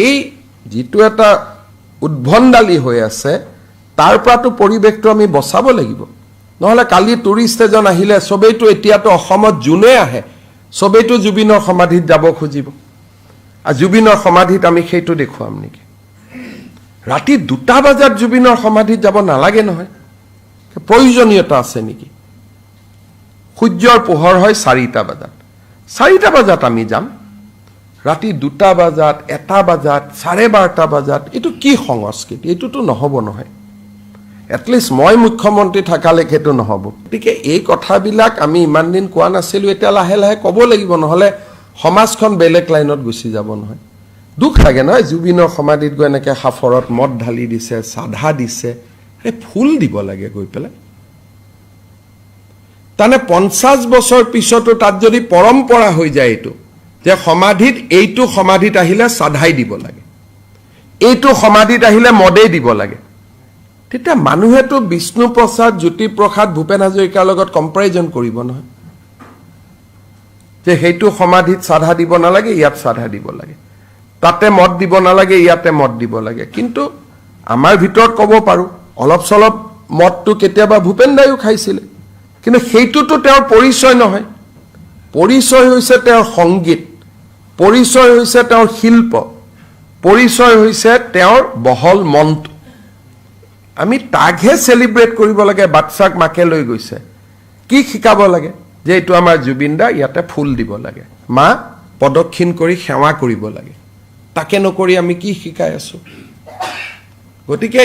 এই যিটো এটা উদ্ভণ্ডালি হৈ আছে তাৰ পৰাটো পৰিৱেশটো আমি বচাব লাগিব নহলে কালি টুৰিষ্ট এজন আহিলে সবেইটো এতিয়াটো অসমত জুনে আহে সবেইটো জুবিনৰ সমাধিত যাব খুজিব আৰু জুবিনৰ সমাধিত আমি সেইটো দেখুৱাম নেকি ৰাতি 2টা বজাত জুবিনৰ সমাধিত যাব নালাগে নহয় প্ৰয়োজনীয়তা আছে নেকি সূৰ্যৰ পোহৰ হয় 4টা বজাত 4টা বজাত আমি যাম ৰাতি 2টা বজাত 1টা বজাত 12:30টা বজাত এটো কি সংস্কৃতি এটোটো নহব নহয় এটলিষ্ট মই মুখ্যমন্ত্ৰী থাকালেকেটো নহব গতিকে এই কথাবিলাক আমি ইমান দিন কোৱা নাছিলো এটা লাহে লাহে ক'ব লাগিব নহলে সমাজখন বেলেগ লাইনত গুছি যাব নহয় দুখ লাগে নহয় জুবিনৰ সমাধিত গৈ এনেকে হাফৰত মদ ঢালি দিছে সাধা দিছে আৰে ফুল দিব লাগে গৈ পেলাই তানে 50 বছৰ পিছতো তাত যদি পৰম্পৰা হৈ যায় এটো যে সমাধিত এইটো সমাধিত আহিলে সাধাই দিব লাগে এইটো সমাধিত আহিলে মদেই দিব লাগে তেতিয়া মানুহেটো বিষ্ণু প্ৰসাদ জ্যোতি প্ৰসাদ ভূপেন হাজৰিকাৰ লগত কম্পাৰিজন কৰিব নহয় যে হেইটো সমাধিত সাধা দিব নালাগে ইয়াত সাধা দিব লাগে তাতে মদ দিব নালাগে ইয়াতে মদ দিব লাগে কিন্তু আমাৰ ভিতৰত ক'ব পাৰো অলপ সলপ মদটো কেতিয়াবা ভূপেন দাইও খাইছিল কিন্তু হেইটোটো তেওঁৰ পৰিচয় নহয় পৰিচয় হৈছে তেওঁৰ সংগীত পৰিচয় হৈছে তেওঁৰ শিল্প পৰিচয় হৈছে তেওঁৰ বহল মনটো আমি তাকহে সেলিব্ৰেট কৰিব লাগে বাচ্চাক মাকে লৈ গৈছে কি শিকাব লাগে যে এটো আমাৰ জুবিনদা ইয়াতে ফুল দিব লাগে মা পদক্ষিণ কৰি সেৱা কৰিব লাগে তাকে নকৰি আমি কি শিকাই আছো গতিকে